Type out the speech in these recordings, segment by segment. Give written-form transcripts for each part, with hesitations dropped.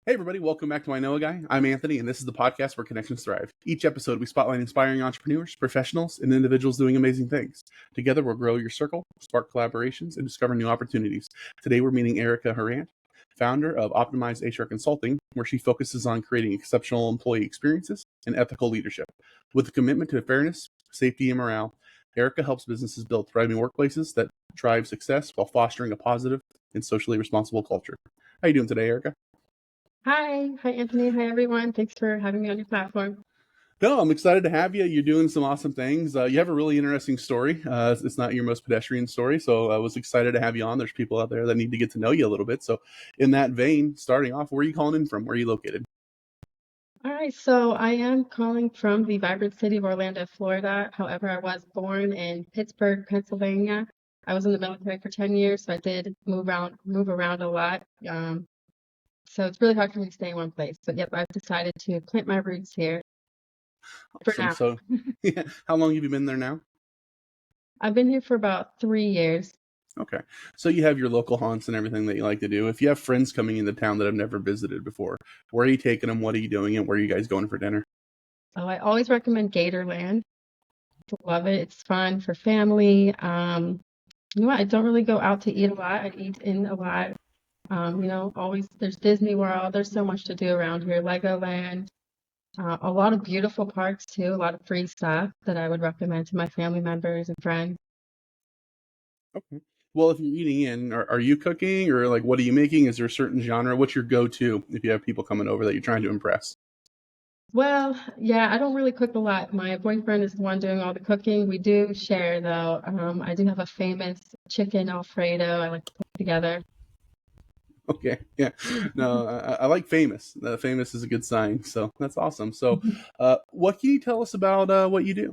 Hey, everybody, welcome back to I Know a Guy. I'm Anthony, and this is the podcast where connections thrive. Each episode, we spotlight inspiring entrepreneurs, professionals, and individuals doing amazing things. Together, we'll grow your circle, spark collaborations, and discover new opportunities. Today, we're meeting Erica Horandt, founder of Optimized HR Consulting, where she focuses on creating exceptional employee experiences and ethical leadership. With a commitment to fairness, safety, and morale, Erica helps businesses build thriving workplaces that drive success while fostering a positive and socially responsible culture. How are you doing today, Erica? Hi Anthony. Hi everyone. Thanks for having me on your platform. No, I'm excited to have you. You're doing some awesome things. You have a really interesting story. It's not your most pedestrian story, so I was excited to have you on. There's people out there that need to get to know you a little bit. So, in that vein, starting off, where are you calling in from? Where are you located? All right, so I am calling from the vibrant city of Orlando, Florida. However, I was born in Pittsburgh, Pennsylvania. I was in the military for 10 years, so I did move around a lot. So it's really hard for me to stay in one place. But yep, I've decided to plant my roots here for Awesome. now. So, yeah, how long have you been there now? I've been here for about 3 years. Okay. So you have your local haunts and everything that you like to do. If you have friends coming into town that have never visited before, where are you taking them? What are you doing? And where are you guys going for dinner? So I always recommend Gatorland. Love it. It's fun for family. You know what? I don't really go out to eat a lot. I eat in a lot. Always there's Disney World. There's so much to do around here. Legoland, a lot of beautiful parks too. A lot of free stuff that I would recommend to my family members and friends. Okay. Well, if you're eating in, are you cooking or like what are you making? Is there a certain genre? What's your go-to if you have people coming over that you're trying to impress? Well, yeah, I don't really cook a lot. My boyfriend is the one doing all the cooking. We do share though. I do have a famous chicken Alfredo I like to put together. Okay, yeah, no, I like famous. Famous is a good sign, so that's awesome. So, what can you tell us about what you do?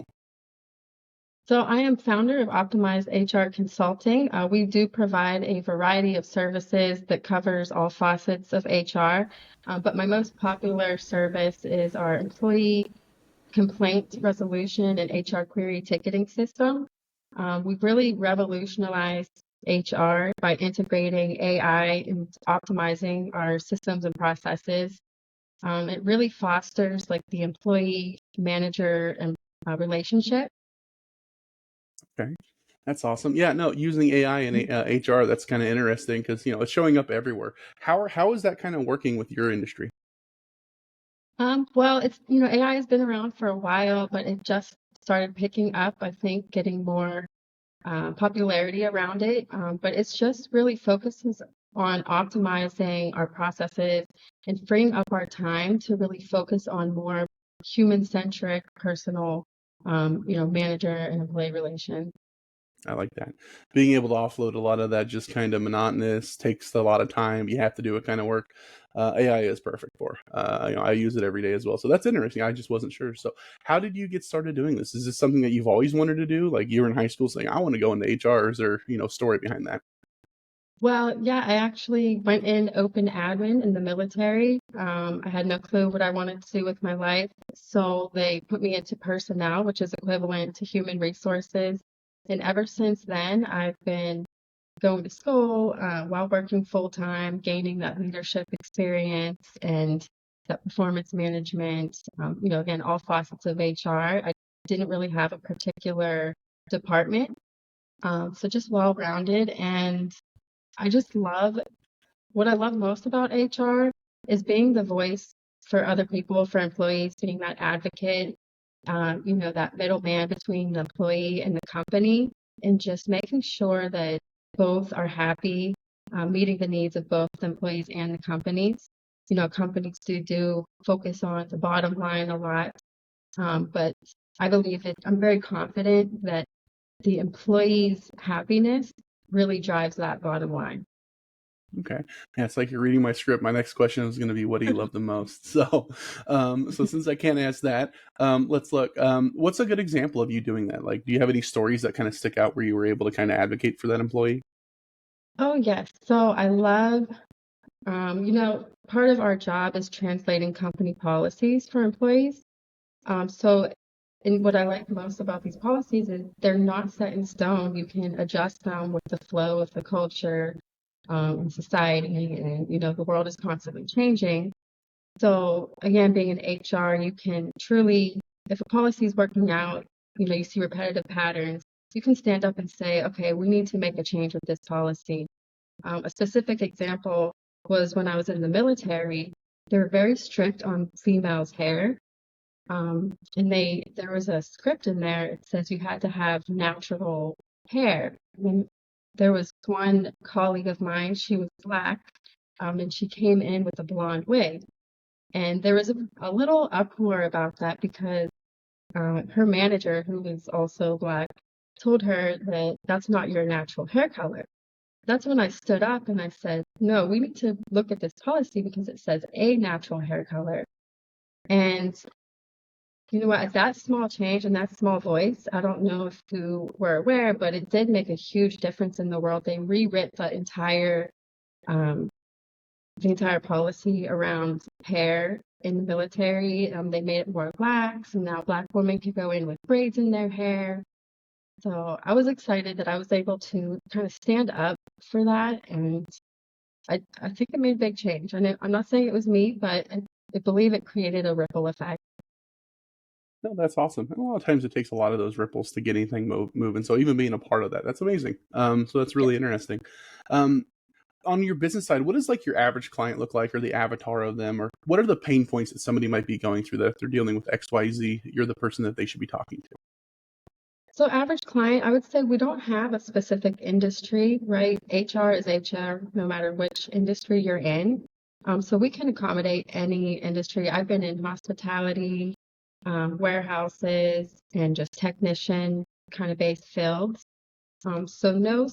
So I am founder of Optimized HR Consulting. We do provide a variety of services that covers all facets of HR, but my most popular service is our employee complaint resolution and HR query ticketing system. We've really revolutionized HR by integrating AI and optimizing our systems and processes. It really fosters like the employee manager and relationship. Okay, that's awesome. Yeah, no, using AI and HR, that's kind of interesting because it's showing up everywhere. How is that kind of working with your industry? Well, AI has been around for a while, but it just started picking up, I think, getting more popularity around it. But it's just really focuses on optimizing our processes and freeing up our time to really focus on more human-centric, personal, manager and employee relations. I like that. Being able to offload a lot of that just kind of monotonous takes a lot of time. You have to do it kind of work. AI is perfect for. I use it every day as well. So that's interesting. I just wasn't sure. So how did you get started doing this? Is this something that you've always wanted to do? Like you were in high school saying, I want to go into HR. Is there, story behind that? Well, yeah, I actually went in open admin in the military. I had no clue what I wanted to do with my life. So they put me into personnel, which is equivalent to human resources. And ever since then, I've been going to school while working full time, gaining that leadership experience and that performance management. Again, all facets of HR. I didn't really have a particular department. So just well rounded. And I just love what I love most about HR is being the voice for other people, for employees, being that advocate, that middleman between the employee and the company, and just making sure that both are happy, meeting the needs of both the employees and the companies. Companies do focus on the bottom line a lot, but I believe that I'm very confident that the employee's happiness really drives that bottom line. Okay. Yeah, it's like you're reading my script. My next question is going to be, what do you love the most? So since I can't ask that, let's look. What's a good example of you doing that? Like, do you have any stories that kind of stick out where you were able to kind of advocate for that employee? Oh, yes. So I love, part of our job is translating company policies for employees. And what I like most about these policies is they're not set in stone. You can adjust them with the flow of the culture. in society, and the world is constantly changing. So again, being in HR, you can truly, if a policy is working out, you see repetitive patterns, you can stand up and say, okay, we need to make a change with this policy. A specific example was when I was in the military. They were very strict on females' hair. And there was a script in there. It says you had to have natural hair. And there was one colleague of mine, she was Black, and she came in with a blonde wig. And there was a little uproar about that because her manager, who was also Black, told her that that's not your natural hair color. That's when I stood up and I said, no, we need to look at this policy because it says a natural hair color. And you know what, that small change and that small voice, I don't know if you were aware, but it did make a huge difference in the world. They rewrote um, the entire policy around hair in the military. They made it more lax, and now Black women can go in with braids in their hair. So I was excited that I was able to kind of stand up for that, and I think it made a big change. I'm not saying it was me, but I believe it created a ripple effect. No, that's awesome. And a lot of times it takes a lot of those ripples to get anything moving. So even being a part of that, that's amazing. So that's Yeah. really interesting. Um, on your business side, what does like your average client look like, or the avatar of them, or what are the pain points that somebody might be going through that if they're dealing with X, Y, Z, you're the person that they should be talking to? So average client, I would say we don't have a specific industry, right? HR is HR, no matter which industry you're in. So we can accommodate any industry. I've been in hospitality, warehouses, and just technician kind of based fields. So no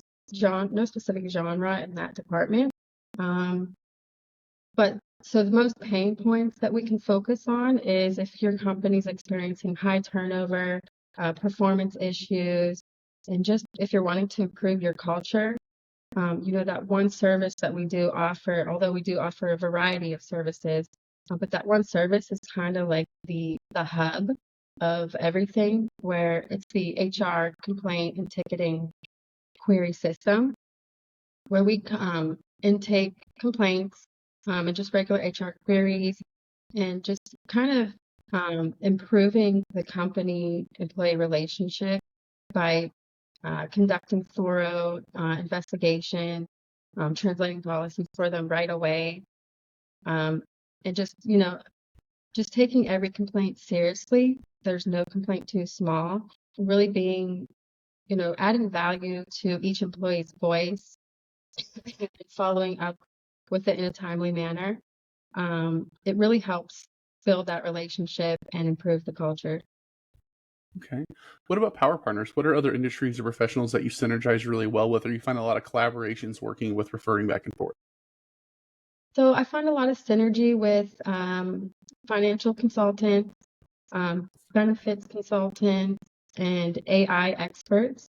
specific genre in that department. Um, but so the most pain points that we can focus on is if your company's experiencing high turnover, performance issues, and just if you're wanting to improve your culture. That one service that we do offer, although we do offer a variety of services, but that one service is kind of like the hub of everything, where it's the HR complaint and ticketing query system, where we intake complaints and just regular HR queries, and just kind of improving the company employee relationship by conducting thorough investigation, translating policies for them right away, um, and just taking every complaint seriously. There's no complaint too small. Really being, adding value to each employee's voice and following up with it in a timely manner. It really helps build that relationship and improve the culture. Okay. What about power partners? What are other industries or professionals that you synergize really well with, or you find a lot of collaborations working with, referring back and forth? So I find a lot of synergy with financial consultants, benefits consultants, and AI experts.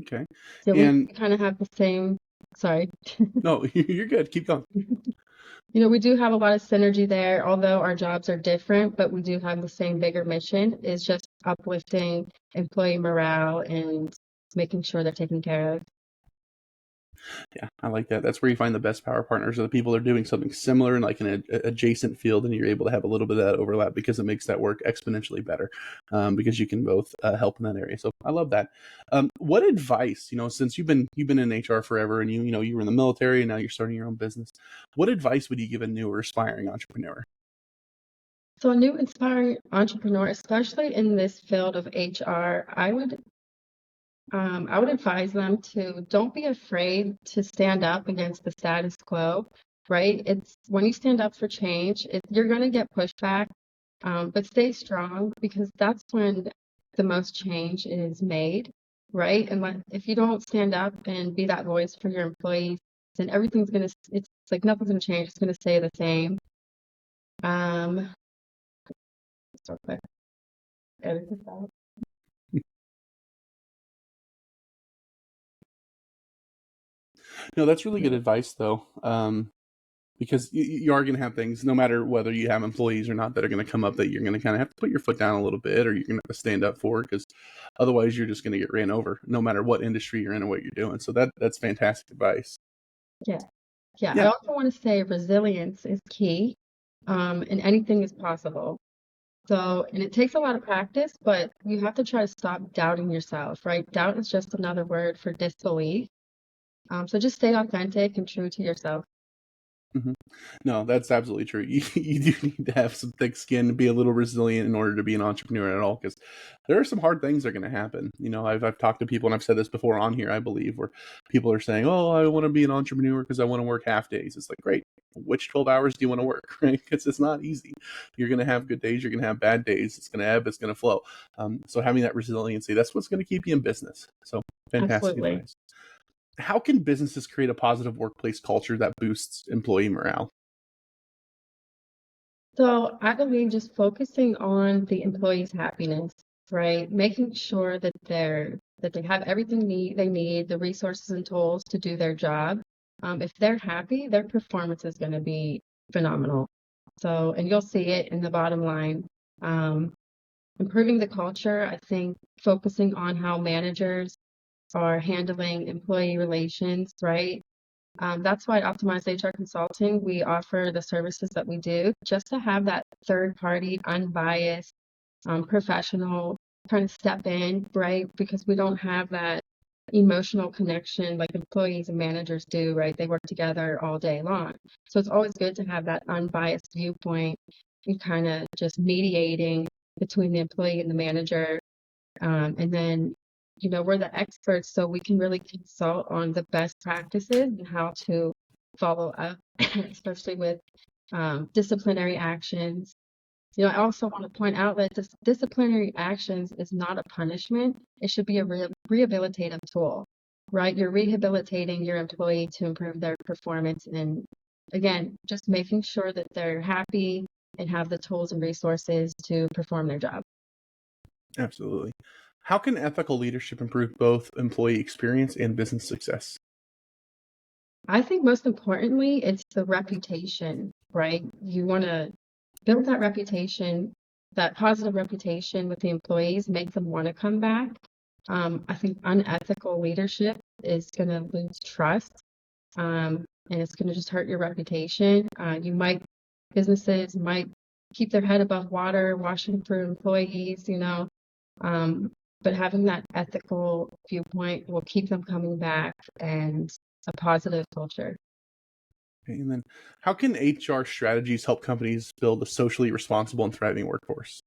Okay. So we And kind of have the same, sorry. no, you're good. Keep going. We do have a lot of synergy there, although our jobs are different, but we do have the same bigger mission, is just uplifting employee morale and making sure they're taken care of. Yeah, I like that. That's where you find the best power partners, are the people that are doing something similar in like an adjacent field, and you're able to have a little bit of that overlap because it makes that work exponentially better, because you can both help in that area. So I love that. What advice, since you've been in HR forever, and you were in the military, and now you're starting your own business, what advice would you give a new or aspiring entrepreneur? So a new inspiring entrepreneur, especially in this field of HR, I would advise them to don't be afraid to stand up against the status quo, right? It's when you stand up for change, you're going to get pushback, but stay strong because that's when the most change is made, right? And if you don't stand up and be that voice for your employees, then it's like nothing's going to change. It's going to stay the same. Um, so quick, edit this out. No, that's really good advice, though. because you are going to have things, no matter whether you have employees or not, that are going to come up that you're going to kind of have to put your foot down a little bit, or you're going to have to stand up for, because otherwise you're just going to get ran over, no matter what industry you're in or what you're doing. So that's fantastic advice. Yeah. Yeah. I Yeah. also want to say resilience is key, and anything is possible. So, and it takes a lot of practice, but you have to try to stop doubting yourself, right? Doubt is just another word for disbelief. So just stay authentic and true to yourself. Mm-hmm. No, that's absolutely true. You do need to have some thick skin to be a little resilient in order to be an entrepreneur at all, because there are some hard things that are going to happen. I've talked to people, and I've said this before on here, I believe, where people are saying, "Oh, I want to be an entrepreneur because I want to work half days." It's like, great. Which 12 hours do you want to work, right? Because it's not easy. You're going to have good days. You're going to have bad days. It's going to ebb. It's going to flow. So having that resiliency, that's what's going to keep you in business. So fantastic Absolutely. advice. How can businesses create a positive workplace culture that boosts employee morale? So I believe just focusing on the employee's happiness, right? Making sure that they have everything they need, the resources and tools to do their job. If they're happy, their performance is going to be phenomenal. So, and you'll see it in the bottom line. Um, Improving the culture, I think focusing on how managers are handling employee relations, right? That's why at Optimized HR Consulting, we offer the services that we do just to have that third party, unbiased, professional kind of step in, right? Because we don't have that emotional connection like employees and managers do, right? They work together all day long. So it's always good to have that unbiased viewpoint and kind of just mediating between the employee and the manager. And then, we're the experts, so we can really consult on the best practices and how to follow up, especially with disciplinary actions. I also want to point out that disciplinary actions is not a punishment. It should be a rehabilitative tool, right? You're rehabilitating your employee to improve their performance. And again, just making sure that they're happy and have the tools and resources to perform their job. Absolutely. How can ethical leadership improve both employee experience and business success? I think most importantly, it's the reputation, right? You want to build that reputation, that positive reputation with the employees, make them want to come back. I think unethical leadership is going to lose trust, and it's going to just hurt your reputation. Businesses might keep their head above water, watching for employees, um, but having that ethical viewpoint will keep them coming back and a positive culture. Okay, and then how can HR strategies help companies build a socially responsible and thriving workforce?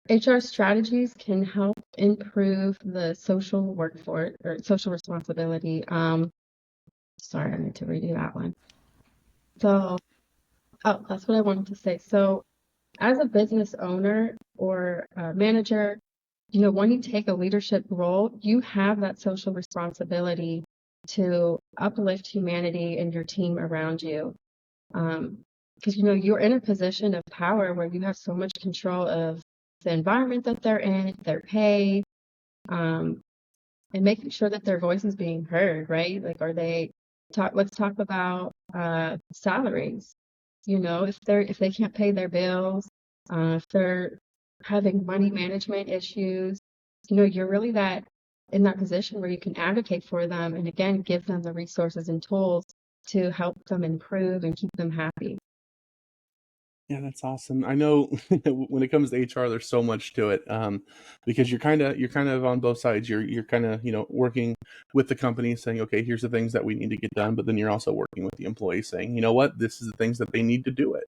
HR strategies can help improve the social workforce or social responsibility. Sorry, I need to redo that one. So, oh, that's what I wanted to say. So, as a business owner or manager, when you take a leadership role, you have that social responsibility to uplift humanity and your team around you. Because you're in a position of power where you have so much control of the environment that they're in, their pay, um, and making sure that their voice is being heard, right? Like, let's talk about salaries. If they can't pay their bills, if they're having money management issues, you're really that in that position where you can advocate for them and again give them the resources and tools to help them improve and keep them happy. Yeah, that's awesome. I know when it comes to HR, there's so much to it, because you're kind of on both sides. You're kind of working with the company, saying, okay, here's the things that we need to get done, but then you're also working with the employees, saying, you know what, this is the things that they need to do it.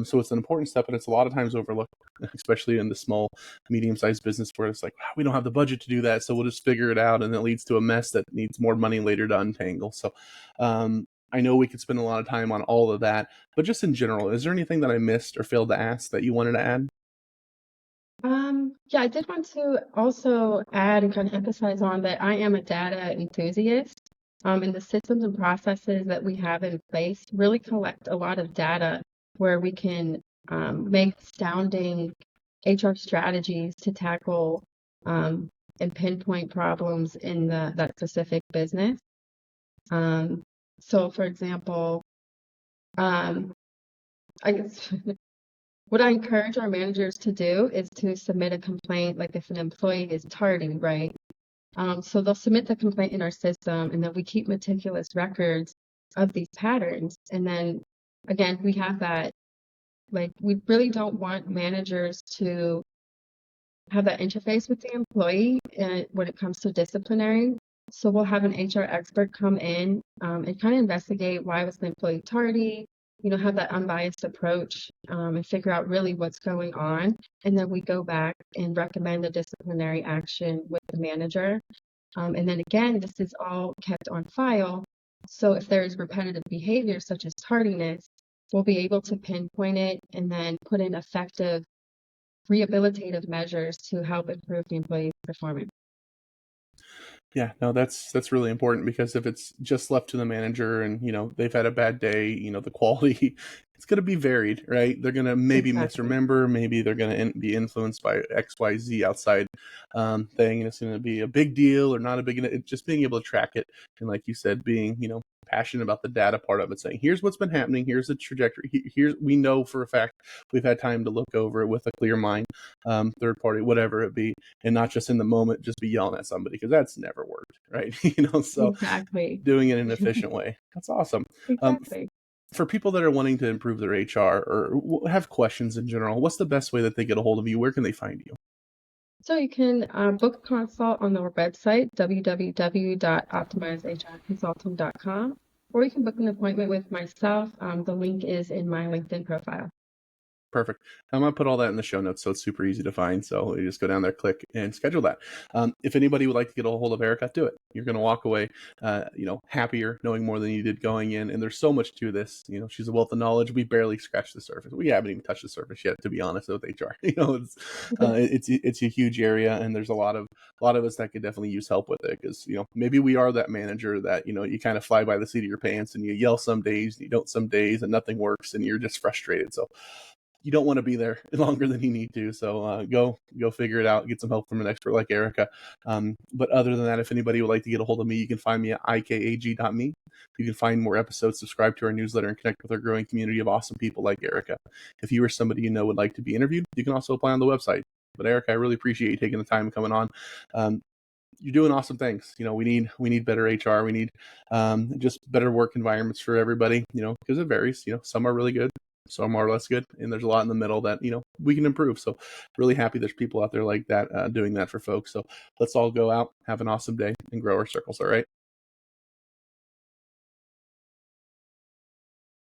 So it's an important step, and it's a lot of times overlooked, especially in the small, medium-sized business where it's like, wow, we don't have the budget to do that, so we'll just figure it out, and it leads to a mess that needs more money later to untangle. So. I know we could spend a lot of time on all of that, but just in general, is there anything that I missed or failed to ask that you wanted to add? Yeah, I did want to also add and kind of emphasize on that I am a data enthusiast, and the systems and processes that we have in place really collect a lot of data where we can make astounding HR strategies to tackle um, and pinpoint problems in that specific business. Um, so, for example, Um, I guess what I encourage our managers to do is to submit a complaint, like if an employee is tardy, right? So they'll submit the complaint in our system, and then we keep meticulous records of these patterns. And then again, we have that, like, we really don't want managers to have that interface with the employee when it comes to disciplinary. So we'll have an HR expert come in and kind of investigate why was the employee tardy, have that unbiased approach and figure out really what's going on. And then we go back and recommend a disciplinary action with the manager. And then again, this is all kept on file. So if there is repetitive behavior such as tardiness, we'll be able to pinpoint it and then put in effective rehabilitative measures to help improve the employee's performance. Yeah, no, that's really important, because if it's just left to the manager and they've had a bad day, the quality it's going to be varied, right? They're going to maybe Exactly. misremember, maybe they're going to be influenced by XYZ outside thing, and it's going to be a big deal or not a big. It's just being able to track it, and like you said, being passionate about the data part of it, saying here's what's been happening, here's the trajectory, here's we know for a fact we've had time to look over it with a clear mind, third party, whatever it be, and not just in the moment just be yelling at somebody, because that's never worked, right? So Exactly. doing it in an efficient way, that's awesome. Exactly. For people that are wanting to improve their HR or have questions in general, what's the best way that they get a hold of you? Where can they find you? So you can book a consult on our website, www.optimizedhrconsulting.com, or you can book an appointment with myself. The link is in my LinkedIn profile. Perfect. I'm going to put all that in the show notes, so it's super easy to find. So you just go down there, click, and schedule that. If anybody would like to get a hold of Erica, do it. You're going to walk away, happier, knowing more than you did going in. And there's so much to this. She's a wealth of knowledge. We barely scratched the surface. We haven't even touched the surface yet, to be honest, with HR. It's a huge area, and there's a lot of us that could definitely use help with it, because maybe we are that manager that you kind of fly by the seat of your pants, and you yell some days, and you don't some days, and nothing works, and you're just frustrated. So you don't want to be there longer than you need to. So go figure it out. Get some help from an expert like Erica. But other than that, if anybody would like to get a hold of me, you can find me at ikag.me. You can find more episodes, subscribe to our newsletter, and connect with our growing community of awesome people like Erica. If you or somebody would like to be interviewed, you can also apply on the website. But Erica, I really appreciate you taking the time and coming on. You're doing awesome things. We need better HR. We need just better work environments for everybody, because it varies. Some are really good, some are less good, and there's a lot in the middle that we can improve. So really happy there's people out there like that doing that for folks. So let's all go out, have an awesome day, and grow our circles. All right.